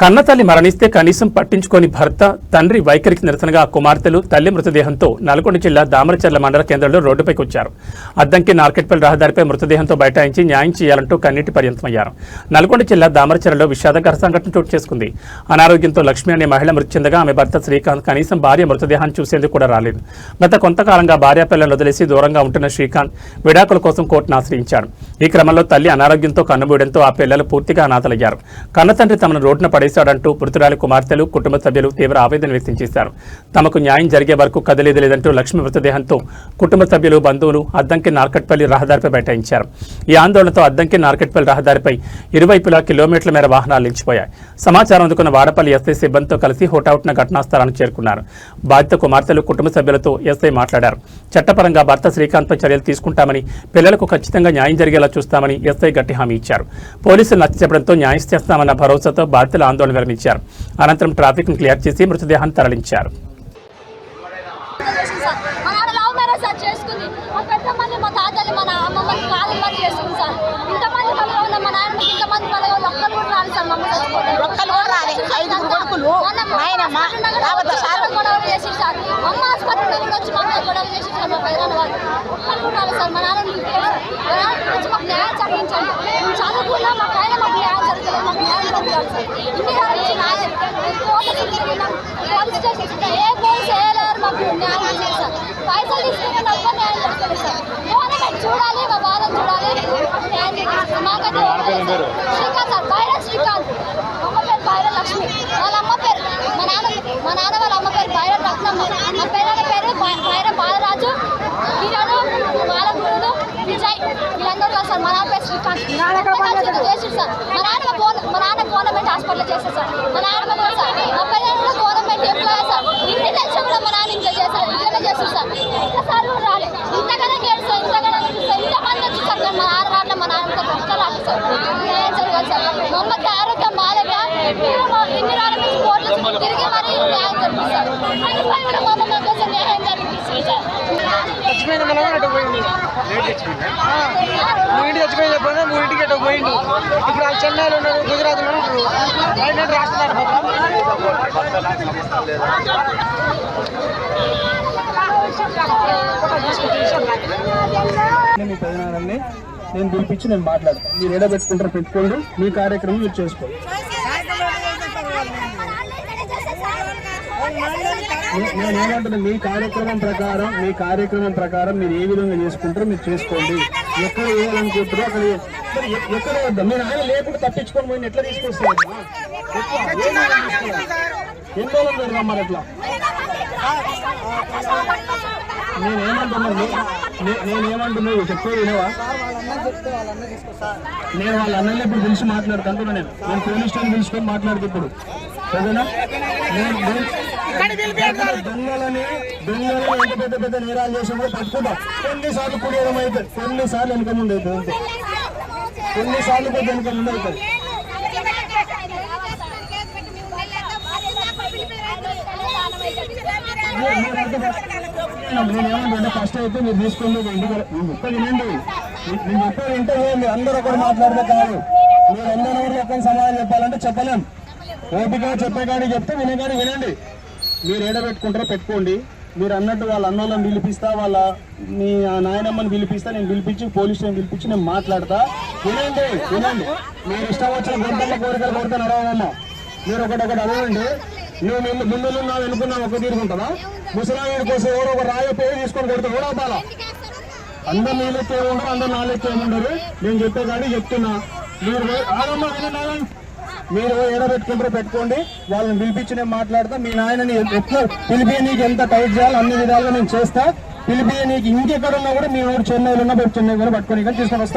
కన్నతల్లి మరణిస్తే కనీసం పట్టించుకోని భర్త తండ్రి వైఖరికి నిరసనగా కుమార్తెలు తల్లి మృతదేహంతో నల్గొండ జిల్లా దామరచర్ల మండల కేంద్రంలో రోడ్డుపైకి వచ్చారు. అద్దంకి నార్కెట్పల్లి రహదారిపై మృతదేహంతో బైఠాయించి న్యాయం చేయాలంటూ కన్నీటి పర్యంతమయ్యారు. నల్గొండ జిల్లా దామరచర్లలో విషాదకర సంఘటన చోటు చేసుకుంది. అనారోగ్యంతో లక్ష్మి అనే మహిళ మృతి చెందగా ఆమె భర్త శ్రీకాంత్ కనీసం భార్య మృతదేహాన్ని చూసేందుకు కూడా రాలేదు. గత కొంతకాలంగా భార్య పిల్లలను వదిలేసి దూరంగా ఉంటున్న శ్రీకాంత్ విడాకుల కోసం కోర్టును ఆశ్రయించాడు. ఈ క్రమంలో తల్లి అనారోగ్యంతో కన్నుమూయడంతో ఆ పిల్లలు పూర్తిగా అనాథలయ్యారు. కన్నతండ్రి తమను రోడ్డున పడేశాడంటూ మృతురాలి కుమార్తెలు కుటుంబ సభ్యులు తీవ్ర ఆవేదన వ్యక్తం చేశారు. తమకు న్యాయం జరిగే వరకు కదలేదు లేదంటూ లక్ష్మి మృతదేహంతో కుటుంబ సభ్యులు బంధువులు అద్దంకి నార్కెట్పల్లి రహదారిపై బైఠాయించారు. ఈ ఆందోళనతో అద్దంకి నార్కెట్పల్లి రహదారిపై ఇరువైపులా కిలోమీటర్ల మేర వాహనాలు నిలిచిపోయాయి. సమాచారం అందుకున్న వాడపల్లి ఎస్ఐ సిబ్బందితో కలిసి హుటాహుటిన ఘటనా స్థలానికి చేరుకున్నారు. బాధిత కుమార్తెలు కుటుంబ సభ్యులతో ఎస్ఐ మాట్లాడారు. చట్టపరంగా భర్త శ్రీకాంత్పై చర్యలు తీసుకుంటామని, పిల్లలకు ఖచ్చితంగా న్యాయం జరిగేలా చూస్తామని ఎస్ఐ గట్టి హామీ ఇచ్చారు. పోలీసులు నచ్చచెప్పడంతో న్యాయం చేస్తామన్న భరోసాతో బాధితుల ఆందోళన విరమించారు. అనంతరం ట్రాఫిక్ ను క్లియర్ చేసి మృతదేహాన్ని తరలించారు. లక్ష్మి వాళ్ళ అమ్మ పేరు మా నాన్న వాళ్ళ అమ్మ పేరు బైర రత్నమ్మ, మా పిల్లల పేరు బైర బాలరాజు, కిరణ్, బాలగురుడు, విజయ్, వీళ్ళందరూ సార్. మా నాన్న పేరు శ్రీకాంత్ చేసి సార్. మా నాన్న గవర్నమెంట్ హాస్పిటల్ చేస్తారు సార్. మా నాన్న కూడా సార్ మా పిల్లలు కూడా గవర్నమెంట్ ఎంప్లాయీ సార్. ఇంటి తెచ్చి కూడా మా నాన్న ఇంట్లో చేస్తారు, ఇంట్లోనే చేస్తారు సార్. ఒక్కసారి కూడా రాలే. ఇంతకన్నా గేడుస్తారు, ఇంతకన్నా ఇంతమంది వచ్చి సార్. మా నాన్న రావట్లే, మా నాన్న ఒక్క రాదు సార్. చదవాలి సార్. మా అమ్మకి ఆరోగ్యం బాగా ఇన్ని రాళ్ళ నుంచి కోట్లు తిరిగి మరీ న్యాయం జరిపిస్తారు. మా అమ్మ కోసం న్యాయం జరిపిస్తుంది సార్. ఇంటికి పోయిండు. ఇప్పుడు వాళ్ళు చెన్నైలో ఉన్నారు, గుజరాత్ లో మీ పెదనాన్ని నేను పిలిపించి నేను మాట్లాడతాను. మీరు ఏడ పెట్టుకుంటారో పెట్టుకోండి, మీ కార్యక్రమం మీరు చేసుకోండి. నేనేమంటున్నా, మీ కార్యక్రమం ప్రకారం మీరు ఏ విధంగా చేసుకుంటారో మీరు చేసుకోండి. ఎక్కడ వేయాలనుకుంటారో అక్కడ ఎక్కడ వద్దాం. మీరు ఆయన లేకుండా తప్పించుకొని పోయి ఎట్లా తీసుకొస్తారు? ఎన్ని రోజులు పెడదాం మరి అట్లా? నేనేమంటున్నా చెప్పేది వినవా? నేను వాళ్ళ అన్నయ్య ఇప్పుడు పిలిచి మాట్లాడుతుంటున్నా. నేను పోలీస్ స్టేషన్ పిలుచుకొని మాట్లాడుతూ ఇప్పుడు సరేనా? దొంగలని ఎంత పెద్ద పెద్ద నేరాలు చేసినప్పుడు పట్టుకుంటాం. కొన్నిసార్లు కుడియడం అవుతుంది, కొన్నిసార్లు వెనక ముందు అవుతుంది. అంతే, కొన్నిసార్లు పెద్ద వెనక ముందు అవుతుంది. నేనేమంటే ఫస్ట్ అయితే మీరు తీసుకోండి, ఇంటికి వినండి. నేను చెప్పేది వింటే చేయండి. అందరూ ఒకటి మాట్లాడితే కాదు. మీరు అందరూ ఒక్కరి సమాధానం చెప్పాలంటే చెప్పలేం. ఓపిక చెప్పే కానీ చెప్తే వినే కానీ వినండి. మీరు ఏడబెట్టుకుంటారో పెట్టుకోండి. మీరు అన్నట్టు వాళ్ళ అన్నోళ్ళని పిలిపిస్తా, వాళ్ళ మీ నాయనమ్మని పిలిపిస్తా, నేను పిలిపించి పోలీస్ స్టేషన్ పిలిపించి నేను మాట్లాడతా. వినండి. మీరు ఇష్టం వచ్చిన గొంతల కోరికలు కొడితే నడవమ్మా. మీరు ఒకటి అడగండి. నువ్వు ముందు నా వెనుకున్నా ఒక తీరుకుంటావా? ముసలాంగడి కోసం ఎవరో ఒక రాయ పేరు తీసుకొని కొడితే కూడా అవ్వాలా? అందరు నీ లెక్క ఏముండరు, అందరు నా లెక్క ఏముండరు. నేను చెప్పే కానీ చెప్తున్నా. మీరు ఏడబెట్టుకుంటారో పెట్టుకోండి. వాళ్ళని పిలిపించి నేను మాట్లాడతా. మీ నాయనని ఎట్లా పిలిపి నీకు ఎంత టైట్ చేయాలో అన్ని విధాలుగా నేను చేస్తా. పిలిపి నీకు ఇంకెక్కడ ఉన్నా కూడా మీ ఊరు చెన్నైలో ఉన్నా చెన్నై కూడా పట్టుకొని తీసుకొని వస్తా.